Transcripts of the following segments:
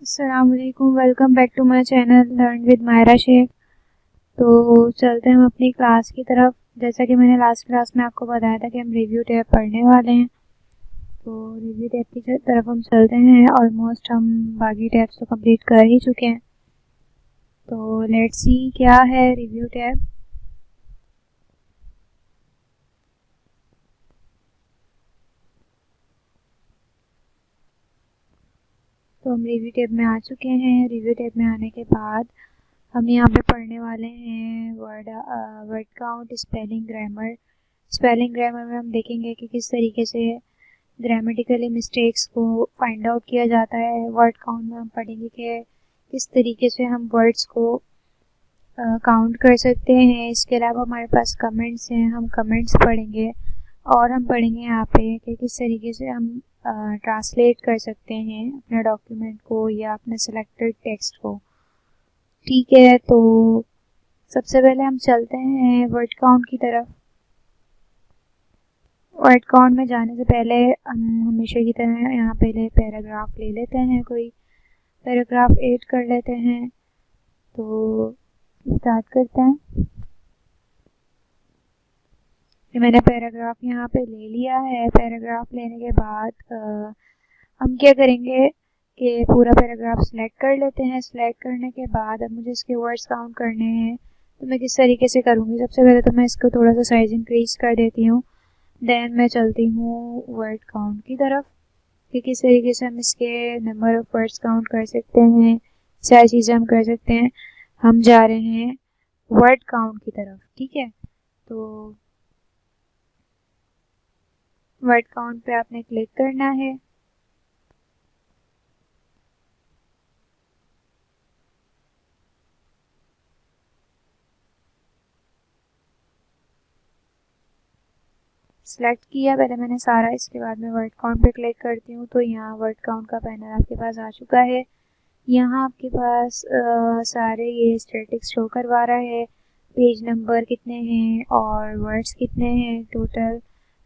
अस्सलामुअलैकुम, welcome back to my channel learn with Myra Shaikh. तो चलते हैं हम अपनी क्लास की तरफ। जैसा कि मैंने लास्ट क्लास में आपको बताया था कि हम रिव्यू टैब पढ़ने वाले हैं। तो रिव्यू टैब की तरफ हम चलते हैं। ऑलमोस्ट हम बाकी टैब्स तो कंप्लीट कर ही चुके हैं। तो लेट्स सी क्या है रिव्यू टैब। तो हम रिव्यू टैब में आ चुके हैं। रिव्यू टैब में आने के बाद हम यहाँ पे पढ़ने वाले हैं word count, spelling, grammar. Spelling grammar में हम देखेंगे कि किस तरीके से ग्रामेटिकली मिस्टेक्स को फाइंड आउट किया जाता है। वर्ड काउंट में हम पढ़ेंगे कि किस तरीके से हम वर्ड्स को काउंट कर सकते हैं। इसके अलावा हमारे पास कमेंट्स हैं, हम कमेंट्स पढ़ेंगे। और हम पढ़ेंगे यहाँ पे कि किस तरीके से हम ट्रांसलेट कर सकते हैं अपने डॉक्यूमेंट को या अपने सिलेक्टेड टेक्स्ट को। ठीक है, तो सबसे पहले हम चलते हैं वर्ड काउंट की तरफ। वर्ड काउंट में जाने से पहले हम हमेशा की तरह यहाँ पहले पैराग्राफ ले लेते हैं। कोई पैराग्राफ ऐड कर लेते हैं। तो स्टार्ट करते हैं। मैंने पैराग्राफ यहाँ पे ले लिया है। पैराग्राफ लेने के बाद हम क्या करेंगे कि पूरा पैराग्राफ सिलेक्ट कर लेते हैं। सिलेक्ट करने के बाद अब मुझे इसके वर्ड्स काउंट करने हैं। तो मैं किस तरीके से करूँगी, सबसे पहले तो मैं इसको थोड़ा सा साइज इंक्रीज कर देती हूँ। देन मैं चलती हूँ वर्ड काउंट की तरफ कि किस तरीके से हम इसके नंबर ऑफ वर्ड्स काउंट कर सकते हैं। सारी चीज़ें हम कर सकते हैं। हम जा रहे हैं वर्ड काउंट की तरफ। ठीक है, तो वर्ड काउंट पे आपने क्लिक करना है। सेलेक्ट किया पहले मैंने सारा, इसके बाद मैं वर्ड काउंट पे क्लिक करती हूँ। तो यहाँ वर्ड काउंट का पैनल आपके पास आ चुका है। यहाँ आपके पास सारे ये स्टैटिस्टिक्स शो करवा रहा है। पेज नंबर कितने हैं और वर्ड्स कितने हैं, टोटल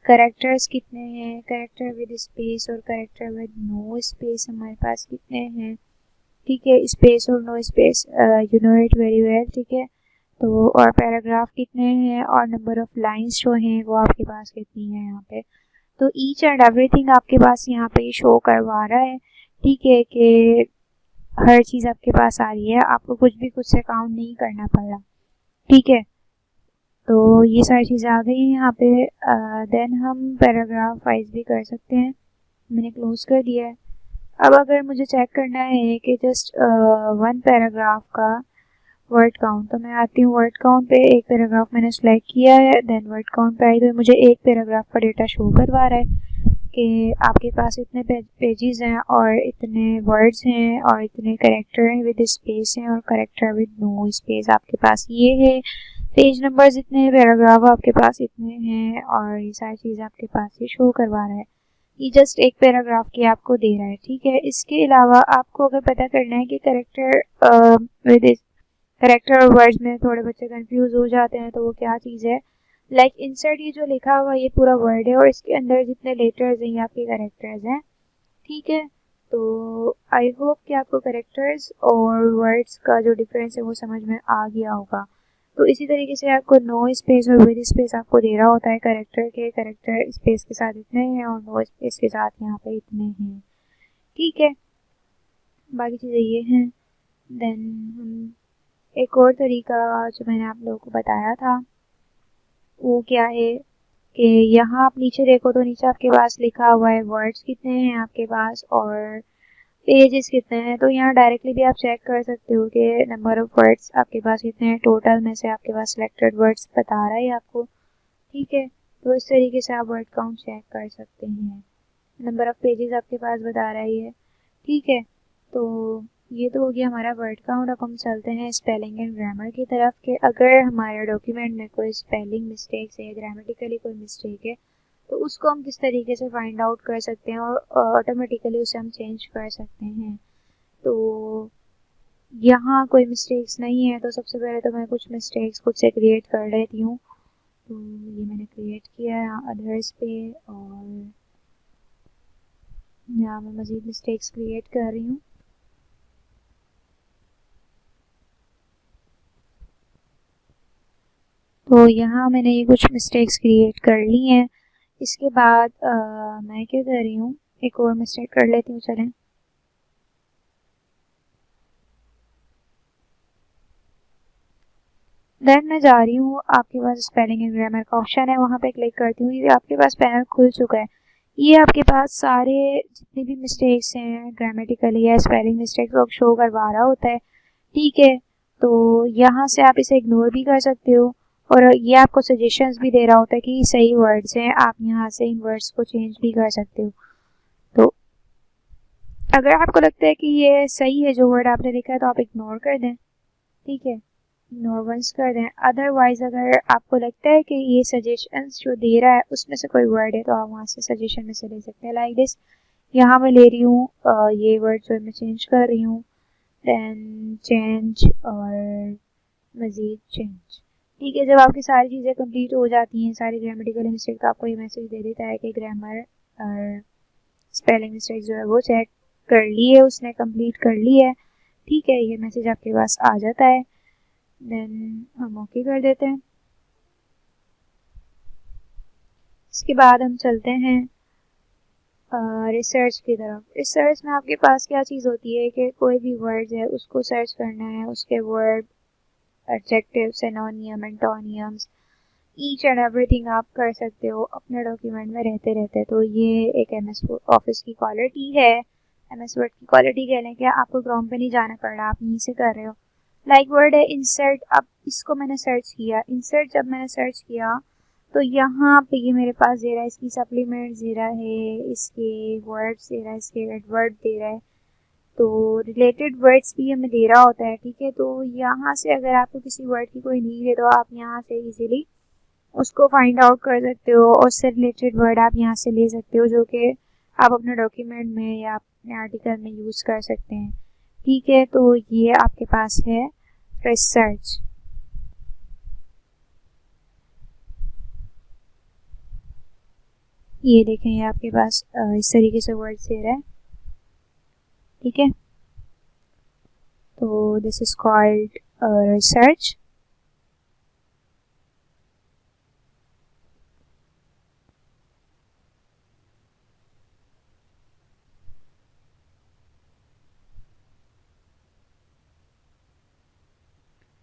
करेक्टर्स कितने हैं, करेक्टर विद स्पेस और करेक्टर विद नो स्पेस हमारे पास कितने हैं। ठीक है, स्पेस और no space you know it very well. ठीक है, तो और पैराग्राफ कितने हैं और नंबर ऑफ लाइंस जो हैं वो आपके पास कितनी है यहाँ पे। तो ईच एंड एवरीथिंग आपके पास यहाँ पे शो करवा रहा है। ठीक है, कि हर चीज़ आपके पास आ रही है, आपको कुछ भी कुछ से काउंट नहीं करना पड़ रहा। ठीक है, तो ये सारी चीज़ें आ गई हैं यहाँ पे। देन हम पैराग्राफ वाइज भी कर सकते हैं। मैंने क्लोज कर दिया है। अब अगर मुझे चेक करना है कि जस्ट वन पैराग्राफ का वर्ड काउंट, तो मैं आती हूँ वर्ड काउंट पे। एक पैराग्राफ मैंने सेलेक्ट किया है, देन वर्ड काउंट पे आई तो मुझे एक पैराग्राफ का डेटा शो करवा रहा है कि आपके पास इतने पेजेस हैं और इतने वर्ड्स हैं और इतने करेक्टर हैं विद स्पेस हैं और करेक्टर विद नो स्पेस आपके पास ये है। पेज नंबर्स इतने हैं, पैराग्राफ आपके पास इतने हैं और ये सारी चीज़ आपके पास ये शो करवा रहा है। ये जस्ट एक पैराग्राफ की आपको दे रहा है। ठीक है, इसके अलावा आपको अगर पता करना है कि करेक्टर विद करेक्टर और वर्ड्स में थोड़े बच्चे कंफ्यूज हो जाते हैं, तो वो क्या चीज़ है, लाइक इंसर्ट ये जो लिखा हुआ ये पूरा वर्ड है और इसके अंदर जितने लेटर्स हैं ये आपके करेक्टर्स हैं। ठीक है, तो आई होप कि आपको करेक्टर्स और वर्ड्स का जो डिफरेंस है वो समझ में आ गया होगा। तो इसी तरीके से आपको नो स्पेस और विद स्पेस आपको दे रहा होता है करेक्टर के, करेक्टर स्पेस के साथ इतने हैं और नो स्पेस के साथ यहाँ पे इतने हैं। ठीक है, बाकी चीज़ें ये हैं। देन हम एक और तरीका जो मैंने आप लोगों को बताया था वो क्या है कि यहाँ आप नीचे देखो तो नीचे आपके पास लिखा हुआ है वर्ड्स कितने हैं आपके पास और पेजेस कितने हैं। तो यहाँ डायरेक्टली भी आप चेक कर सकते हो कि नंबर ऑफ वर्ड्स आपके पास कितने हैं। टोटल में से आपके पास सिलेक्टेड वर्ड्स बता रहा है आपको। ठीक है, तो इस तरीके से आप वर्ड काउंट चेक कर सकते हैं। नंबर ऑफ पेजेस आपके पास बता रहा है ये। ठीक है, तो ये तो हो गया हमारा वर्ड काउंट। अब हम चलते हैं स्पेलिंग एंड ग्रामर की तरफ कि अगर हमारे डॉक्यूमेंट में कोई स्पेलिंग मिस्टेक्स है, ग्रामेटिकली कोई मिस्टेक है, तो उसको हम किस तरीके से फाइंड आउट कर सकते हैं और ऑटोमेटिकली उसे हम चेंज कर सकते हैं। तो यहाँ कोई मिस्टेक्स नहीं है, तो सबसे पहले तो मैं कुछ मिस्टेक्स खुद से क्रिएट कर लेती हूँ। तो ये मैंने क्रिएट किया है अदर्स पे और यहाँ मैं मज़ीद मिस्टेक्स क्रिएट कर रही हूँ। तो यहाँ मैंने ये कुछ मिस्टेक्स क्रिएट कर ली हैं। इसके बाद मैं क्या कर रही हूँ, एक और मिस्टेक कर लेती हूँ। चलें, देन मैं जा रही हूँ, आपके पास स्पेलिंग एंड ग्रामर का ऑप्शन है, वहाँ पे क्लिक करती हूँ। ये आपके पास पैनल खुल चुका है। ये आपके पास सारे जितने भी मिस्टेक्स हैं ग्रामेटिकली या स्पेलिंग मिस्टेक्स वो शो करवा रहा होता है। ठीक है, तो यहाँ से आप इसे इग्नोर भी कर सकते हो और ये आपको सजेशंस भी दे रहा होता है कि सही वर्ड्स हैं, आप यहाँ से इन वर्ड्स को चेंज भी कर सकते हो। तो अगर आपको लगता है कि ये सही है जो वर्ड आपने लिखा है तो आप इग्नोर कर दें। ठीक है, इग्नोर वंस कर दें। अदरवाइज अगर आपको लगता है कि ये सजेशंस जो दे रहा है उसमें से कोई वर्ड है तो आप वहाँ से सजेशन में से ले सकते हैं। लाइक दिस, यहाँ मैं ले रही हूँ ये वर्ड जो मैं चेंज कर रही हूँ, देन चेंज और मज़ीद चेंज। ठीक है, जब आपकी सारी चीज़ें कंप्लीट हो जाती हैं, सारी ग्रामेटिकल मिस्टेक, तो आपको ये मैसेज दे देता है कि ग्रामर और स्पेलिंग मिस्टेक जो है वो चेक कर ली है, उसने कंप्लीट कर ली है। ठीक है, ये मैसेज आपके पास आ जाता है। देन हम ओके कर देते हैं। इसके बाद हम चलते हैं रिसर्च की तरफ। रिसर्च में आपके पास क्या चीज़ होती है कि कोई भी वर्ड है उसको सर्च करना है, उसके word, adjective, synonym, एंटोनियम्स, each and everything आप कर सकते हो अपने डॉक्यूमेंट में रहते रहते। तो ये एक एमएस ऑफिस की क्वालिटी है, एमएस वर्ड की क्वालिटी कह लें कि आपको क्रोम पे नहीं जाना पड़ रहा, आप यहीं से कर रहे हो। लाइक वर्ड है इंसर्ट, अब इसको मैंने सर्च किया, इंसर्ट जब मैंने सर्च किया तो यहाँ पे ये मेरे पास दे रहा है, इसकी सप्लीमेंट दे रहा है, इसके वर्ड्स दे रहा है, इसके एडवर्ड दे रहा है, तो रिलेटेड वर्ड्स भी हमें दे रहा होता है। ठीक है, तो यहाँ से अगर आपको किसी वर्ड की कोई नीड है तो आप यहाँ से इजीली उसको फाइंड आउट कर सकते हो और उससे रिलेटेड वर्ड आप यहाँ से ले सकते हो जो कि आप अपने डॉक्यूमेंट में या अपने आर्टिकल में यूज़ कर सकते हैं। ठीक है, तो ये आपके पास है रिसर्च। ये देखें, ये आपके पास इस तरीके से वर्ड दे रहा है। ठीक है, तो this is called research.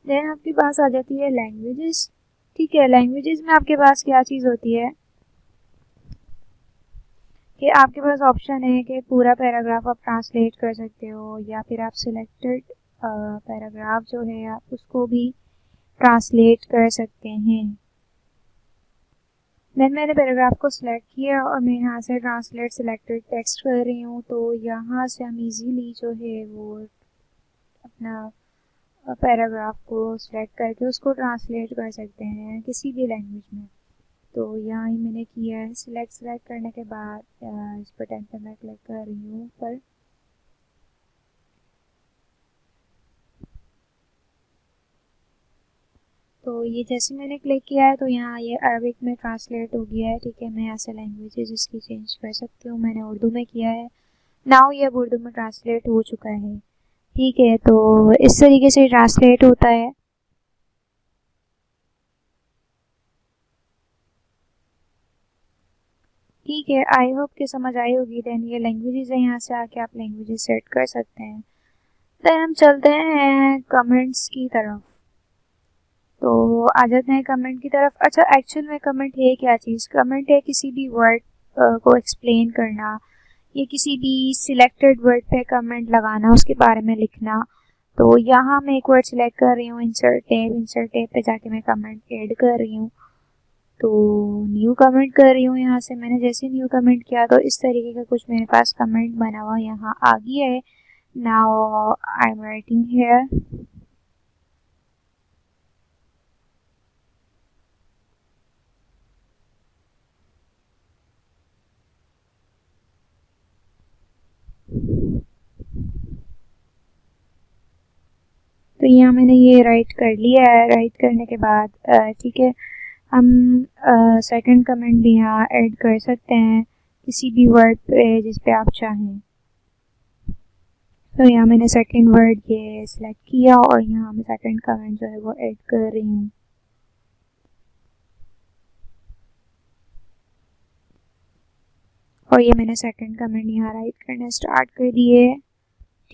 Then आपके पास आ जाती है लैंग्वेजेस। ठीक है, लैंग्वेजेस में आपके पास क्या चीज़ होती है कि आपके पास ऑप्शन है कि पूरा पैराग्राफ आप ट्रांसलेट कर सकते हो या फिर आप सिलेक्टेड पैराग्राफ जो है आप उसको भी ट्रांसलेट कर सकते हैं। देन मैंने पैराग्राफ को सिलेक्ट किया और मैं यहाँ से ट्रांसलेट सिलेक्टेड टेक्स्ट कर रही हूँ, तो यहाँ से हम इजीली जो है वो अपना पैराग्राफ को सिलेक्ट करके उसको ट्रांसलेट कर सकते हैं किसी भी लैंग्वेज में। तो यहाँ ही मैंने किया है, सिलेक्ट करने के बाद इस बटन पर मैं क्लिक कर रही हूँ ऊपर। तो ये जैसे मैंने क्लिक किया है तो यहाँ ये अरबिक में ट्रांसलेट हो गया है। ठीक है, मैं यहाँ से लैंग्वेजेस इसकी चेंज कर सकती हूँ, मैंने उर्दू में किया है। नाउ ये अब उर्दू में ट्रांसलेट हो चुका है। ठीक है, तो इस तरीके से ट्रांसलेट होता है। ठीक है, आई होप कि समझ आई होगी। देन ये लैंग्वेजेस है, यहाँ से आके आप लैंग्वेजेस सेट कर सकते हैं। देन हम चलते हैं कमेंट्स की तरफ। तो आ जाते हैं कमेंट की तरफ। अच्छा, एक्चुअल में कमेंट है क्या चीज़? कमेंट है किसी भी वर्ड को एक्सप्लेन करना या किसी भी सिलेक्टेड वर्ड पे कमेंट लगाना, उसके बारे में लिखना। तो यहाँ मैं एक वर्ड सिलेक्ट कर रही हूँ, इंसर्ट टैब पे जाके मैं कमेंट ऐड कर रही हूँ। तो न्यू कमेंट कर रही हूँ, यहाँ से मैंने जैसे न्यू कमेंट किया तो इस तरीके का कुछ मेरे पास कमेंट बना हुआ यहाँ आ गया है। Now I am writing here. तो यहाँ मैंने ये राइट कर लिया है। राइट करने के बाद ठीक है, हम सेकंड कमेंट भी यहाँ ऐड कर सकते हैं किसी भी वर्ड पे जिस पे आप चाहें। तो यहाँ मैंने सेकंड वर्ड ये सिलेक्ट किया और यहाँ मैं सेकंड कमेंट जो है वो ऐड कर रही हूँ। ये मैंने सेकंड कमेंट यहाँ राइट करना स्टार्ट कर दिए।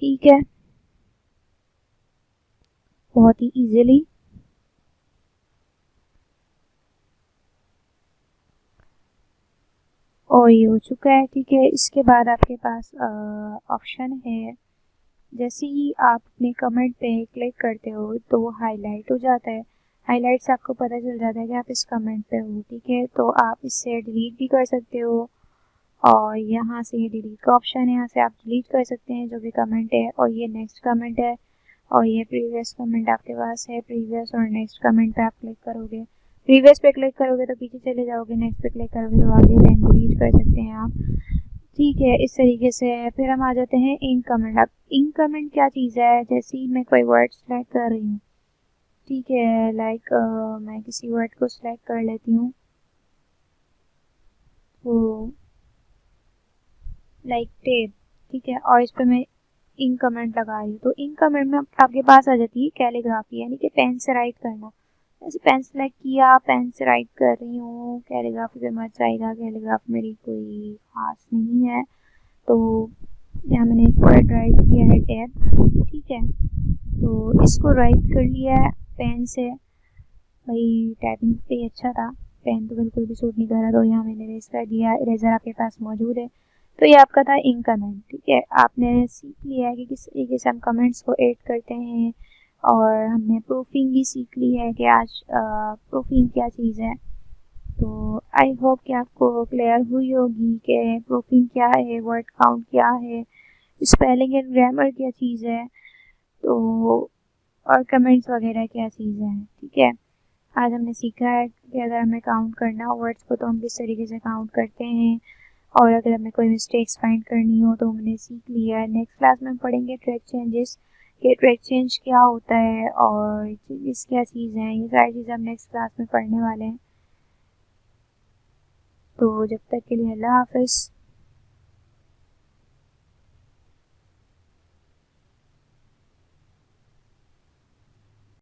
ठीक है, बहुत ही इजीली। और ये हो चुका है। ठीक है, इसके बाद आपके पास ऑप्शन है, जैसे ही आप अपने कमेंट पे क्लिक करते हो तो वो हाईलाइट हो जाता है। हाईलाइट से आपको पता चल जाता है कि आप इस कमेंट पे हो। ठीक है, तो आप इससे डिलीट भी कर सकते हो और यहाँ से ये डिलीट का ऑप्शन है, यहाँ से आप डिलीट कर सकते हैं जो भी कमेंट है। और ये नेक्स्ट कमेंट है और ये प्रीवियस कमेंट आपके पास है। प्रीवियस और नेक्स्ट कमेंट पे आप क्लिक करोगे, प्रीवियस पे क्लिक करोगे तो पीछे चले जाओगे, नेक्स्ट पे क्लिक करोगे तो आगे देन डिलीट कर सकते हैं आप। ठीक है, इस तरीके से। फिर हम आ जाते हैं इन कमेंट। अब इन कमेंट क्या चीज़ है, जैसे ही मैं कोई वर्ड सेलेक्ट कर रही हूँ, ठीक है, लाइक मैं किसी वर्ड को सिलेक्ट कर लेती हूँ, तो लाइक टेप। ठीक है, और इस पर मैं इन कमेंट लगा रही हूँ, तो इन कमेंट में आपके पास आ जाती है कैलीग्राफी, यानी कि पेन से राइट करना। जैसे पेन सेलेक्ट किया, पेन से राइट कर रही हूँ, कैलीग्राफी पे मत जाएगा, कैलीग्राफी मेरी कोई खास नहीं है। तो यहाँ मैंने एक वर्ड राइट किया है टैब। ठीक है, तो इसको राइट कर लिया है पेन से। भाई टाइपिंग पे ही अच्छा था, पेन तो बिल्कुल भी सूट नहीं कर रहा, तो यहाँ मैंने इरेज कर दिया। इरेजर आपके पास मौजूद है। तो ये आपका था इन कमेंट। ठीक है, आपने सीख लिया है कि किस तरीके से हम कमेंट्स को ऐड करते हैं, और हमने प्रूफिंग भी सीख ली है कि आज प्रूफिंग क्या चीज़ है। तो आई होप कि आपको क्लियर हुई होगी कि प्रूफिंग क्या है, वर्ड काउंट क्या है, स्पेलिंग एंड ग्रामर क्या चीज़ है, तो और कमेंट्स वगैरह क्या चीज़ है। ठीक है, आज हमने सीखा है कि अगर हमें काउंट करना हो वर्ड्स को तो हम किस तरीके से काउंट करते हैं, और अगर हमें कोई मिस्टेक्स फाइंड करनी हो तो हमने सीख लिया है। नेक्स्ट क्लास में पढ़ेंगे ट्रैक चेंजेस, कि ट्रैक चेंज क्या होता है और चेंजेस क्या चीज़ हैं। ये सारी चीज़ें हम नेक्स्ट क्लास में पढ़ने वाले हैं। तो जब तक के लिए अल्लाह हाफिज़।